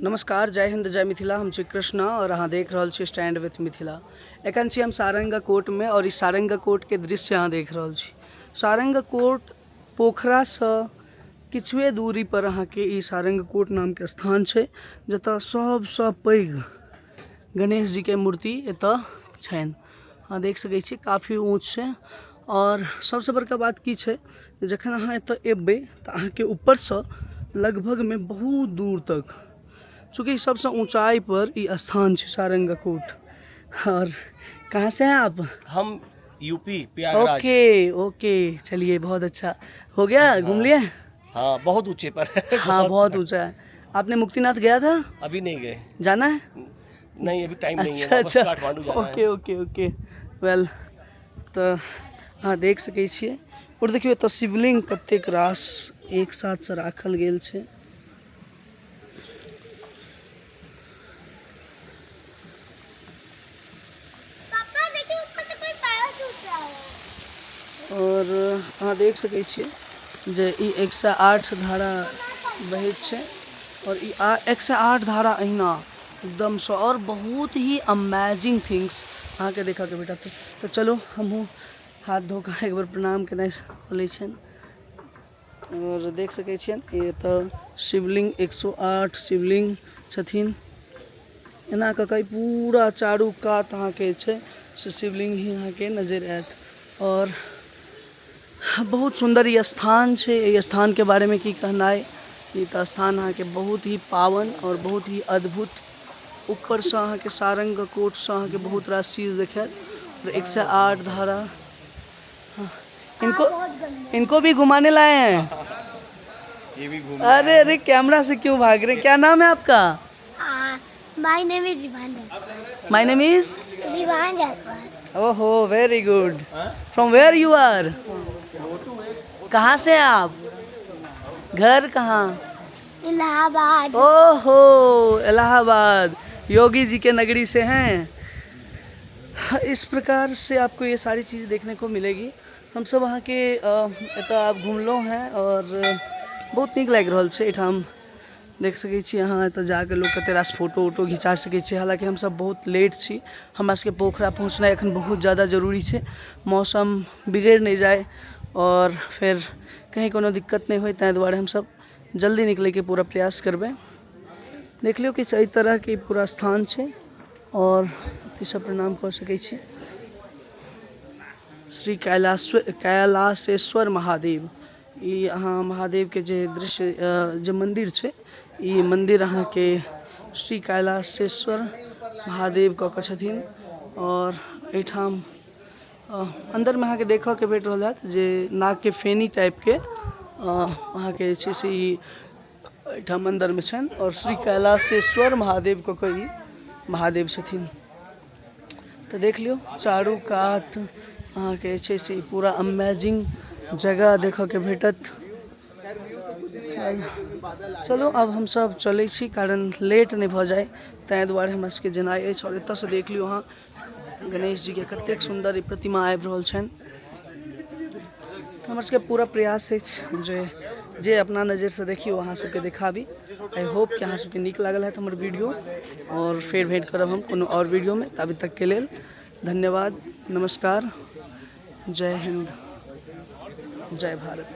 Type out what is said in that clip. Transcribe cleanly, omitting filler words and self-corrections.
नमस्कार, जय हिंद, जय मिथिला। हम छी कृष्णा और अहाँ देख रहल छी स्टैंड विथ मिथिला। एखन छी हम सारंगा कोर्ट में और इस सारंगा कोर्ट के दृश्य अहाँ देख रहल छी। सारंगा कोर्ट पोखरा से किछुए दूरी पर अहाँ के ई सारंगा कोर्ट नाम के स्थान छै, जतऽ सबसँ पैघ गणेश जी के मूर्ति एतऽ छनि। अहाँ देख सकै छी काफ़ी ऊँच छै। और सबसे बड़का बात की छै, जखन अहाँ एतऽ एबै तऽ अहाँ के ऊपर से लगभग में बहुत दूर तक, चूँकि सबसे ऊंचाई पर ये स्थान है सारंगा कोर्ट। और कहाँ से हैं आप? हम यूपी प्रयागराज। ओके ओके, चलिए बहुत अच्छा हो गया, घूम लिया। हाँ, बहुत ऊंचे पर है। हाँ बहुत ऊंचा है। आपने मुक्तिनाथ गया था? अभी नहीं गए। जाना है? नहीं, अभी टाइम नहीं है। अच्छा वापस अच्छा, काठमांडू जाना है। ओके ओके ओके, वेल तो अहाँ देख सकै छियै। और देखियो एतऽ शिवलिंग कतेक रास एक साथ से राखल गेल छै। और अहाँ देख सकै छियै जे ई 108 धारा बहैत छै और ई 108 धारा अहिना एकदम से और बहुत ही अमेजिंग थिंग्स अहाँ के देखा के भेटत। तो चलो हमहूँ हाथ धो कऽ एक बार प्रणाम केनाइ लै छियनि। और देख सकै छियनि ये तऽ शिवलिंग 108 शिवलिंग छथिन। एना कऽ कऽ पूरा चारू कात अहाँ के छै से शिवलिंग ही अहाँ के नजर आयत। और बहुत सुंदर ये स्थान है। ये स्थान के बारे में की कहनाइ, ये तो स्थान अहाँ के बहुत ही पावन और बहुत ही अद्भुत। ऊपर से अहाँ के सारंग कोर्ट से अहाँ के बहुत रास चीज देखात। और 108 धारा। हाँ, इनको भी घुमाने लाए हैं। ये भी घूम। अरे अरे, कैमरा से क्यों भाग रहे हैं? क्या नाम है आपका? My name is Rivan Jaswal. My name is Rivan Jaswal. ओहो, very good. From where you are? कहाँ से आप? घर कहाँ? इलाहाबाद. ओहो, इलाहाबाद, योगी जी के नगरी से हैं। इस प्रकार से आपको ये सारी चीज़ देखने को मिलेगी। हम सब वहाँ के एतऽ आप घूमलो हैं और बहुत नीक लागि रहल छै। एहिठाम देख सकै छी अहाँ, एतऽ जाके लोग कते रास फोटो वोटो घिचा सकै छै। हालांकि हम सब बहुत लेट छी, हमरा सबके पोखरा पहुँचनाइ एखन बहुत ज़्यादा जरूरी छै। मौसम बिगड़ि नहीं जाए और फिर कहीं कोनो दिक्कत नहीं होय, ताहि दुआरे हम सब जल्दी निकले के पूरा प्रयास करबै। देख लियो कि एहि तरह के पूरा स्थान छै और अति सब प्रणाम कऽ सकै छी। श्री कैलाशेश्वर महादेव, ई अहाँ महादेव के जे दृश्य जे मंदिर छै, ई मंदिर अहाँ के श्री कैलाशेश्वर महादेव कऽ कऽ छथिन। और एहिठाम अंदर में अहाँ के देखऽ के भेट रहल हैत जे नाग के फेनी टाइप के अहाँ के जे छै से ई एहिठाम अंदर में छनि। और श्री कैलाशेश्वर महादेव कऽ कऽ ई महादेव छथिन। तो देख लियो चारू कात अहाँ के जे छै से पूरा अमेजिंग जगह देखऽ के भेटत। चलो अब हम सब चलै छी, कारण लेट नहीं भऽ जाए, ताहि दुआरे हमरा सबके जेनाइ अछि। और एतऽ से देख लियो अहाँ गणेश जी के कतेक सुंदर प्रतिमा आबि रहल छनि। हमर सबके पूरा प्रयास अछि जे अपना नज़र से देखियो अहाँ सबके देखाबी। आई होप कि अहाँ सबके नीक लागल हैत हमर वीडियो। और फेर भेंट करब हम कोनो और वीडियो में। तब तक के लेल धन्यवाद, नमस्कार, जय हिंद, जय भारत।